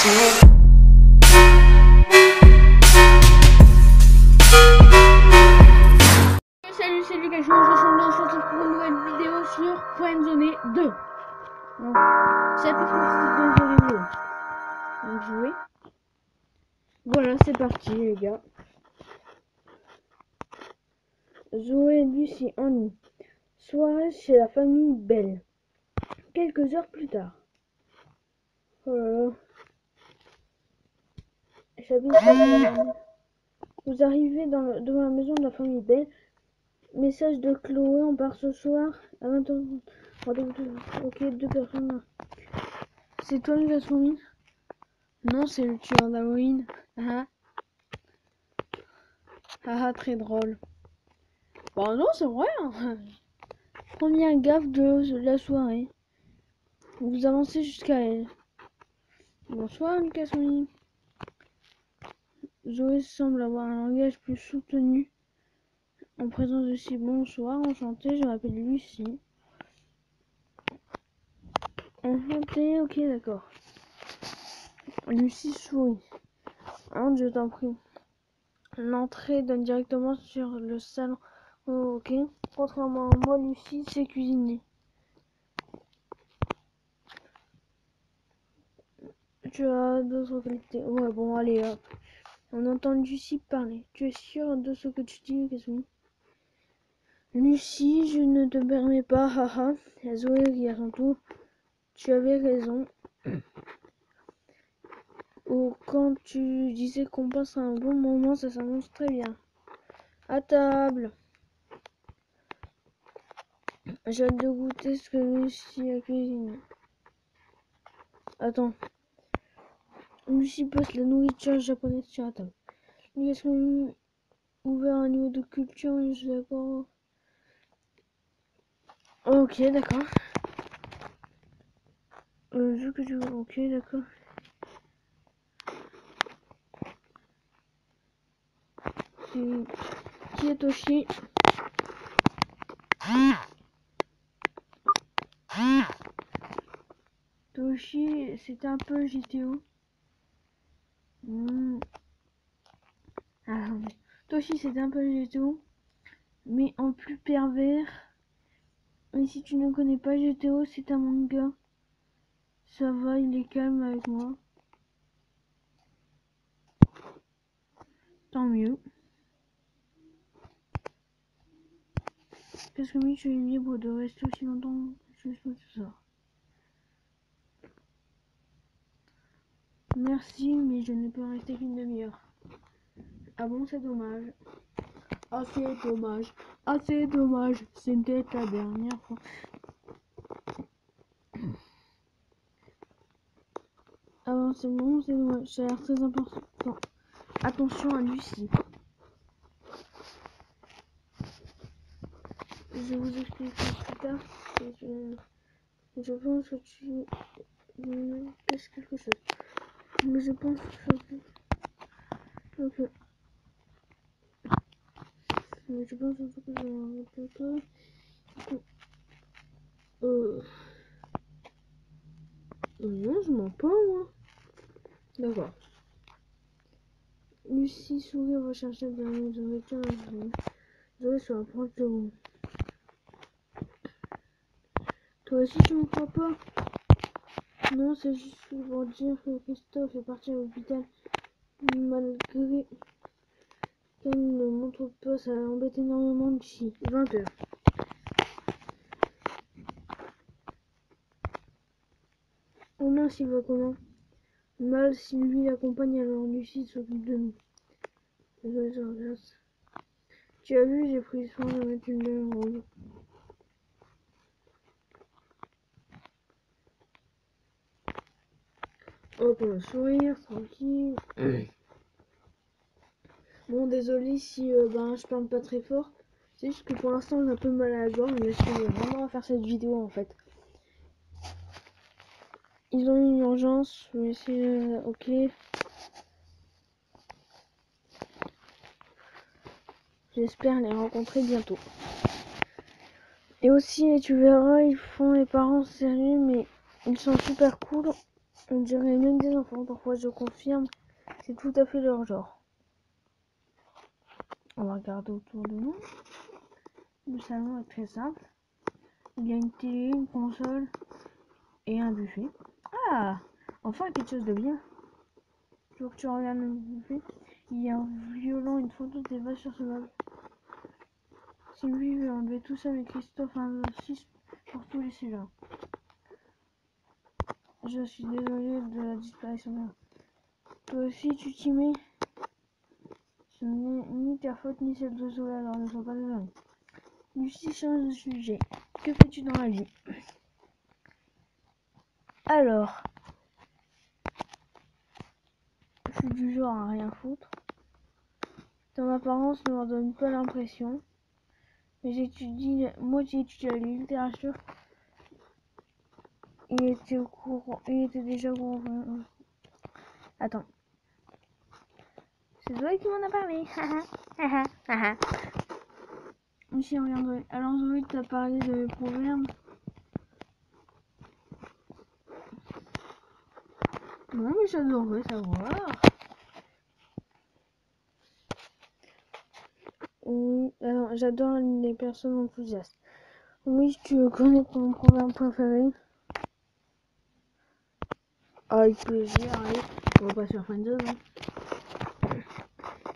Salut, c'est Lucas, je se retrouve pour une nouvelle vidéo sur Friendzone 2. Donc, chapitre 6 de jeu vidéo. Donc, jouer. Voilà, c'est parti, les gars. Zoé et Lucie en ligne. Soirée chez la famille Bell. Quelques heures plus tard. Oh là là. Chapitre. Vous arrivez devant la maison de la famille Bell. Message de Chloé, on part ce soir à 20h. Ok, deux personnes. C'est toi, Jasmine? Non, c'est le tueur d'Halloween. Ah ah, très drôle. Bon, non, c'est vrai. Hein. Première gaffe de la soirée. Vous avancez jusqu'à elle. Bonsoir, Lucas. Zoé semble avoir un langage plus soutenu en présence de si. Bonsoir, enchantée, je m'appelle Lucie. Enchantée, ok, d'accord. Lucie sourit. Hein, je t'en prie. L'entrée donne directement sur le salon. Oh, ok. Contrairement à moi, Lucie sait cuisiner. Tu as d'autres qualités. Ouais, bon, allez, hop. On entend Lucie parler. Tu es sûre de ce que tu dis, Kasumi? Lucie, je ne te permets pas, haha. Zoé rit à son tour. Tu avais raison. Oh, quand tu disais qu'on passe un bon moment, ça s'annonce très bien. À table. J'ai hâte de goûter ce que Lucie a cuisiné. Attends. Lucie pose la nourriture japonaise sur la table. Est-ce qu'on ouvert un niveau de culture, je suis d'accord. Ok, d'accord. Vu que tu veux. Ok, d'accord. Qui est Toshi? Toshi, c'était un peu GTO. Ah, Toshi, c'était un peu GTO, mais en plus pervers. Et si tu ne connais pas GTO, c'est un manga. Ça va, il est calme avec moi. Tant mieux. Parce que oui, je suis libre de rester aussi longtemps que je veux tout ça. Merci, mais je ne peux rester qu'une demi-heure. Ah bon, c'est dommage. Ah, c'est dommage. Ah, c'est dommage. C'était la dernière fois. Ah bon, c'est bon, c'est dommage. Ça a l'air très important. Attention à Lucie. Je vous explique plus tard. Je pense que tu me caches quelque chose. Mais je pense que... Ok. Mais je pense que je... Non, je mens pas, moi. D'accord. Lucie sourit en recherchant de la nourriture. Zoé se rapproche de vous. Toi aussi, tu me crois pas? Non, c'est juste pour dire que Christophe est parti à l'hôpital. Malgré qu'elle ne montre pas, ça embête énormément Lucie. 20h. Oh mince, il va comment? Mal, si lui l'accompagne, alors Lucie s'occupe de nous. Tu as vu, j'ai pris soin de mettre une belle robe. Hop, un sourire, tranquille. Bon, désolé si je parle pas très fort. C'est juste que pour l'instant, j'ai un peu mal à la gorge, mais je suis vraiment à faire cette vidéo en fait. Ils ont eu une urgence, mais c'est ok. J'espère les rencontrer bientôt. Et aussi, tu verras, ils font les parents sérieux, mais ils sont super cool. On dirait même des enfants, parfois je confirme, c'est tout à fait leur genre. On va regarder autour de nous. Le salon est très simple. Il y a une télé, une console et un buffet. Ah, enfin quelque chose de bien. Je veux que tu regardes le buffet. Il y a un violon, une photo des vaches sur ce meuble. Sylvie veut enlever tout ça, mais Christophe insiste pour tout laisser là. Je suis désolée de la disparition de... Toi aussi, tu t'y mets. Ce n'est ni ta faute ni celle de Zoé, alors ne sois pas désolée. Lucie change de sujet. Que fais-tu dans la vie? Alors, je suis du genre à rien foutre. Ton apparence ne m'en donne pas l'impression. Mais j'étudie, moi j'ai étudié la littérature. Il était au courant, il était déjà au courant. Attends. C'est Zoé qui m'en a parlé. Ici, regarde Zoé. Alors Zoé t'a parlé de proverbes. Non mais j'adorerais savoir. Oui, alors j'adore les personnes enthousiastes. Oui, tu connais ton proverbe préféré? Avec plaisir, allez. On va pas se faire friendzone, hein.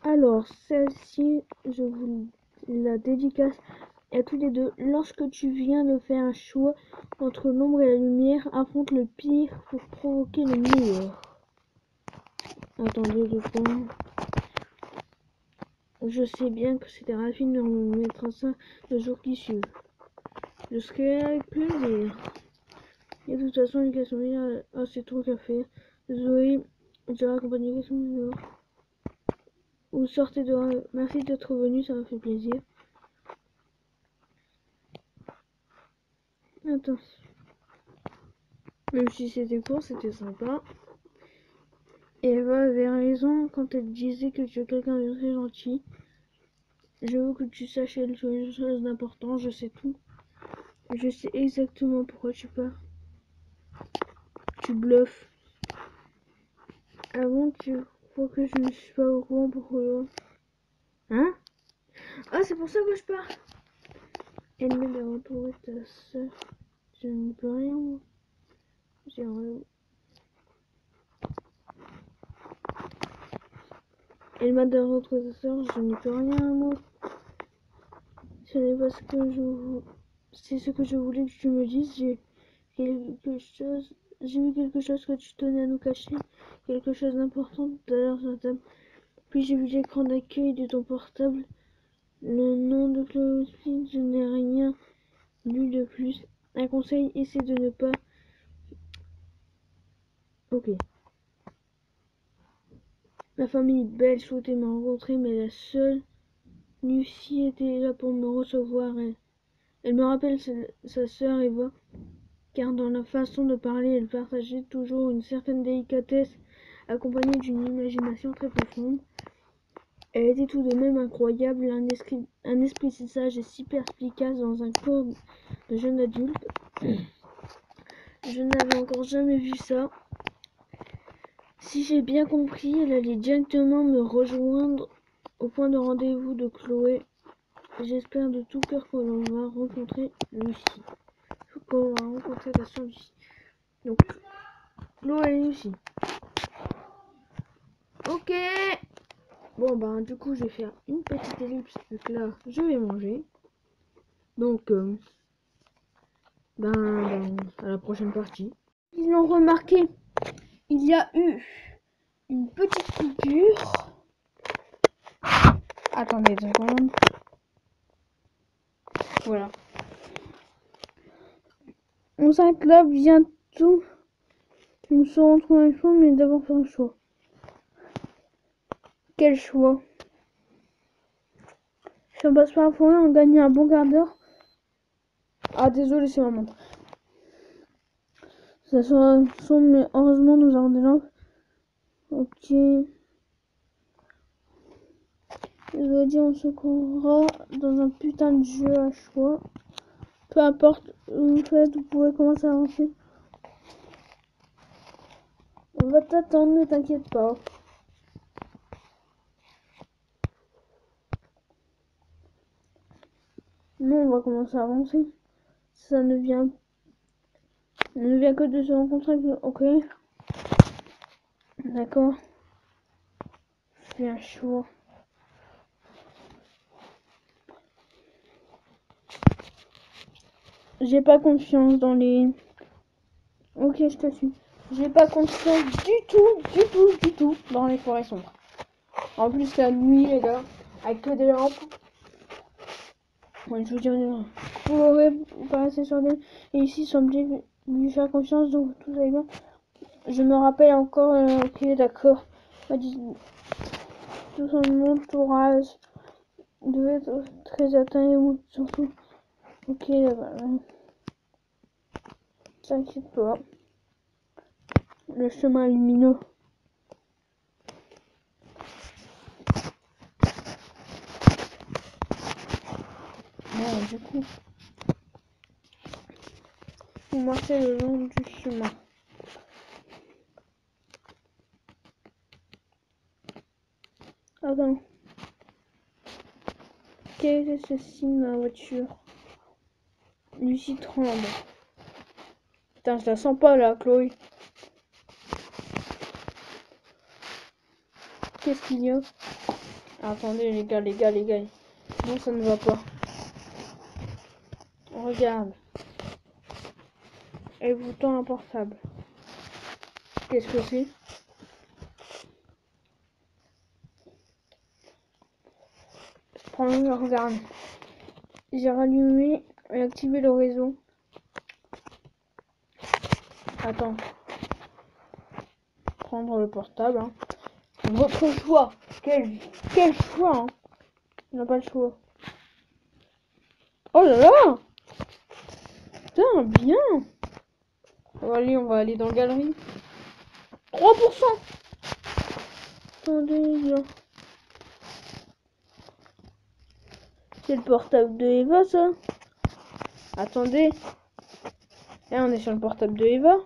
Alors, celle-ci, je vous la dédicace à tous les deux. Lorsque tu viens de faire un choix entre l'ombre et la lumière, affronte le pire pour provoquer le meilleur. Attendez 2 secondes. Je sais bien que c'était rapide, mais on mettra ça le jour qui suit. Je serai avec plaisir. Et de toute façon, l'éducation meilleure, c'est ton café. Zoé, je raccompagne l'éducation meilleure. Vous sortez dehors. Merci d'être venu, ça m'a fait plaisir. Attends. Même si c'était court, c'était sympa. Eva avait raison quand elle disait que tu es quelqu'un de très gentil. Je veux que tu saches quelque chose d'important, je sais tout. Je sais exactement pourquoi tu pars. Tu bluffes. Avant, tu crois que je ne suis pas au courant pourquoi. Hein? Ah, c'est pour ça que je pars. Elle m'aide à retrouver ta soeur. Je ne peux rien, moi. J'ai rien. Elle m'a de retrouver ta soeur, je n'y peux rien, moi. Ce n'est pas ce que je... C'est ce que je voulais que tu me dises. J'ai quelque chose... J'ai vu quelque chose que tu tenais à nous cacher. Quelque chose d'important tout à l'heure sur la table. Puis j'ai vu l'écran d'accueil de ton portable. Le nom de Chloé, je n'ai rien lu de plus. Un conseil, essaie de ne pas... Ok. La famille Belle souhaitait me rencontrer, mais la seule Lucie était là pour me recevoir. Elle me rappelle sa sœur Eva, car dans la façon de parler, elle partageait toujours une certaine délicatesse, accompagnée d'une imagination très profonde. Elle était tout de même incroyable, un esprit si sage et si perspicace dans un corps de jeune adulte. Je n'avais encore jamais vu ça. Si j'ai bien compris, elle allait directement me rejoindre au point de rendez-vous de Chloé. J'espère de tout cœur que l'on va rencontrer Lucie. Qu'on va rencontrer la sœur Lucie. Donc, Chloé et Lucie. Ok. Bon, ben, du coup, je vais faire une petite ellipse, vu que là, je vais manger. Donc, à la prochaine partie. Ils l'ont remarqué, il y a eu une petite coupure. Attendez 2 secondes. Voilà. On s'arrête là bientôt. Nous serons trop un choix, mais d'abord faire un choix. Quel choix? Si on passe par la forêt, on gagne un bon quart d'heure. Ah, désolé, c'est ma montre. Ça sera sombre, mais heureusement, nous avons des lampes. Ok. Je dois dire, on se croira dans un putain de jeu à choix. Peu importe où vous faites, vous pouvez commencer à avancer. On va t'attendre, ne t'inquiète pas. Non, on va commencer à avancer. Ça ne vient que de se rencontrer. Ok. D'accord. Je suis un chaud. J'ai pas confiance dans les... Ok, je te suis. J'ai pas confiance du tout dans les forêts sombres. En plus, la nuit, les gars, avec que des lampes. Ouais, je vous dirais, vous l'aurez pas assez sur d'elle. Et ici, semblait lui faire confiance, donc tout va bien. Je me rappelle encore, ok, d'accord. Tout son entourage devait être très atteint et surtout. Ok, t'inquiète pas. Le chemin lumineux. Bon, du coup, vous marchez le long du chemin. Attends. Quel est ce signe dans la voiture? Lucie tremble. Putain, je la sens pas là, Chloé. Qu'est-ce qu'il y a? Attendez, les gars. Non, ça ne va pas. Regarde. Elle vous tend un portable. Qu'est-ce que c'est? Prends-le, regarde. J'ai rallumé et activé le réseau. Attends. Prendre le portable. Hein. Votre choix. Quel choix hein. On n'a pas le choix. Oh là là. Putain, bien. On va aller dans la galerie. 3%. Attendez, là. C'est le portable de Eva, ça. Attendez. Là, on est sur le portable de Eva.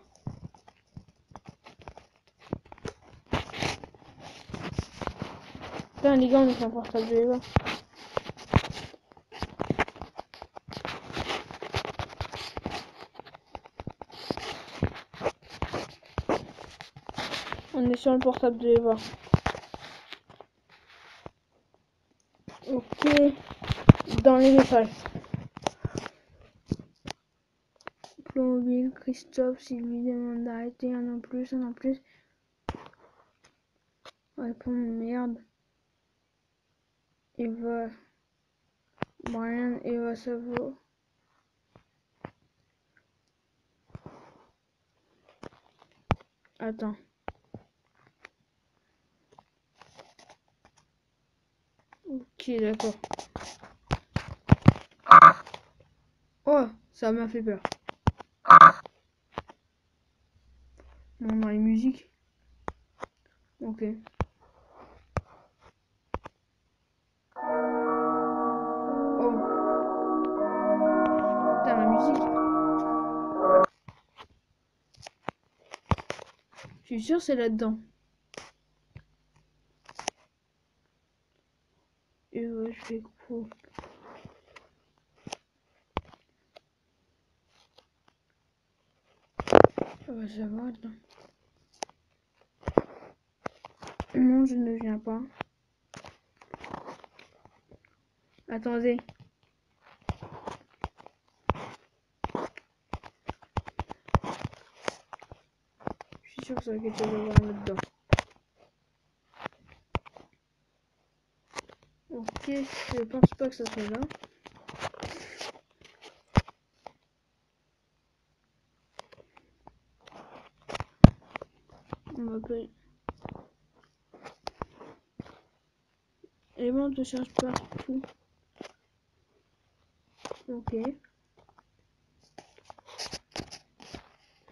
Putain, les gars, on est sur le portable de Eva. On est sur le portable de Eva. Ok. Dans les messages. Plombile, Christophe, Sylvie demande d'arrêter un an plus. Répond merde. Eva. Brian, Eva Savo. Attends. Ok, d'accord. Oh, ça m'a fait peur. Bon, dans les musiques. Ok. Oh. Putain, la musique. Je suis sûr c'est là-dedans. Et ouais, je fais quoi? Ça va là. Non, je ne viens pas. Attendez. Je suis sûr que ça va quelque chose à voir là-dedans. Ok, je pense pas que ça soit là. On va pas... Éléments de charge partout. Ok.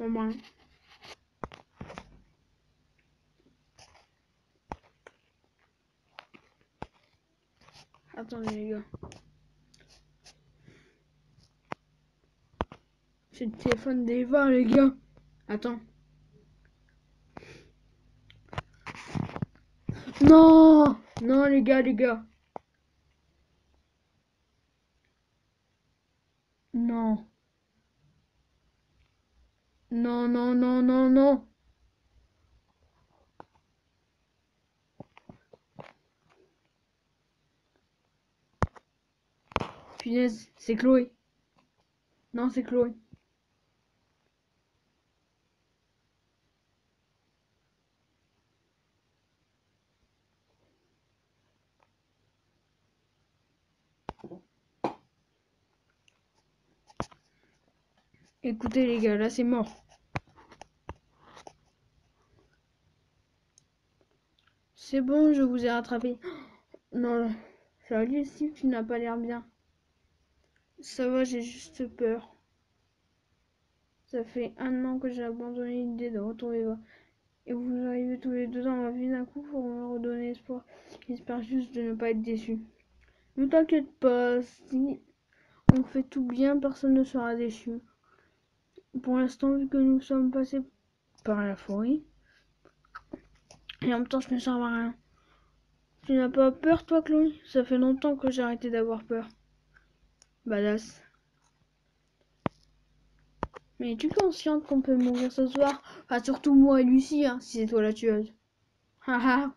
Au moins. Attendez les gars. C'est le téléphone d'Eva les gars. Attends. Non! Non, les gars, les gars. Non. Non, non, non, non, non. Punaise, c'est Chloé. Non, c'est Chloé. Écoutez, les gars, là, c'est mort. C'est bon, je vous ai rattrapé. Non, salut Steve, tu n'as pas l'air bien. Ça va, j'ai juste peur. Ça fait 1 an que j'ai abandonné l'idée de retrouver Eva. Et vous arrivez tous les deux dans ma vie d'un coup pour me redonner espoir. J'espère juste de ne pas être déçu. Ne t'inquiète pas, si on fait tout bien, personne ne sera déçu. Pour l'instant, vu que nous sommes passés par la forêt, et en même temps, je ne sers à rien. Tu n'as pas peur, toi, Chloé? Ça fait longtemps que j'ai arrêté d'avoir peur. Badass. Mais es-tu consciente qu'on peut mourir ce soir? Enfin, surtout moi et Lucie, hein, si c'est toi la tueuse. Haha.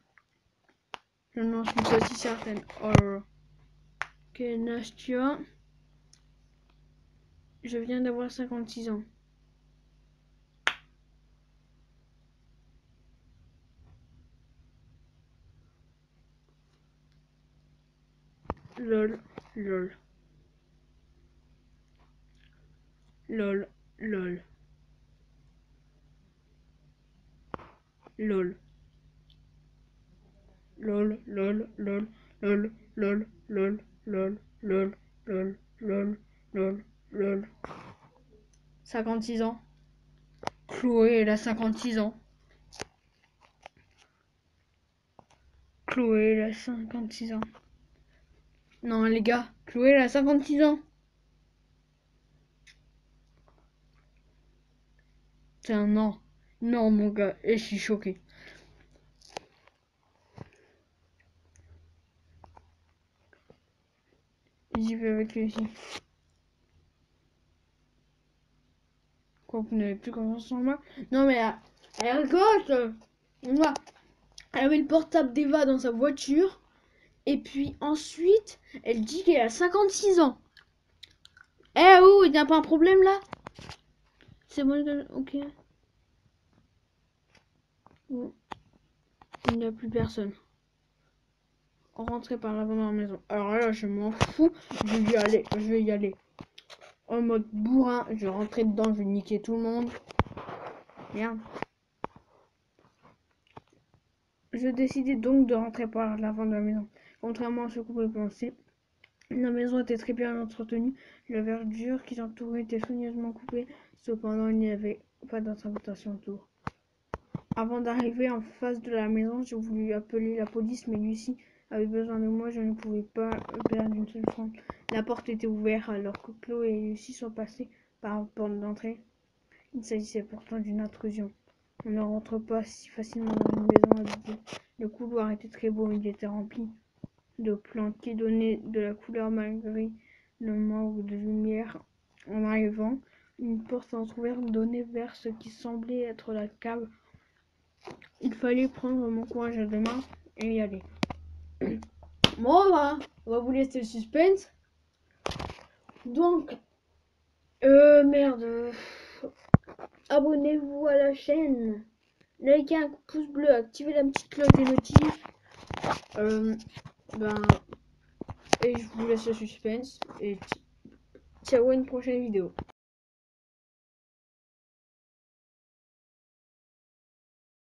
Je n'en suis pas si certaine. Oh là là. Quel âge tu as? Je viens d'avoir 56 ans. Lol, lol. Lol, lol. Lol. Lol, lol, lol, lol, lol, lol, lol, lol, lol, lol, lol, lol. 56 ans. Chloé, elle a 56 ans. Chloé, elle a 56 ans. Non, les gars, Chloé, elle a 56 ans. Tiens, non. Non, mon gars, et je suis choqué. J'y vais avec lui ici. Quoi, vous n'avez plus confiance en moi? Non, mais elle rigole. Moi, elle avait le portable d'Eva dans sa voiture. Et puis ensuite, elle dit qu'elle a 56 ans. Eh oh, il n'y a pas un problème là? C'est bon, ok. Bon, il n'y a plus personne. Rentrer par l'avant dans la maison. Alors là, je m'en fous. Je vais y aller. Je vais y aller. En mode bourrin. Je vais rentrer dedans. Je vais niquer tout le monde. Merde. Je décidai donc de rentrer par l'avant de la maison. Contrairement à ce qu'on pouvait penser, la maison était très bien entretenue. La verdure qui l'entourait était soigneusement coupée. Cependant, il n'y avait pas d'interprétation autour. Avant d'arriver en face de la maison, j'ai voulu appeler la police, mais Lucie avait besoin de moi. Je ne pouvais pas perdre une seule seconde. La porte était ouverte alors que Chloé et Lucie sont passées par la porte d'entrée. Il s'agissait pourtant d'une intrusion. On ne rentre pas si facilement dans une maison habitée. Le couloir était très beau, il était rempli de plantes qui donnaient de la couleur malgré le manque de lumière. En arrivant, une porte entrouverte donnait vers ce qui semblait être la cave. Il fallait prendre mon courage à deux mains et y aller. Bon, on va vous laisser le suspense. Donc, merde. Abonnez-vous à la chaîne. Likez un pouce bleu, activez la petite cloche des notifs. Et je vous laisse le suspense. Et ciao à une prochaine vidéo.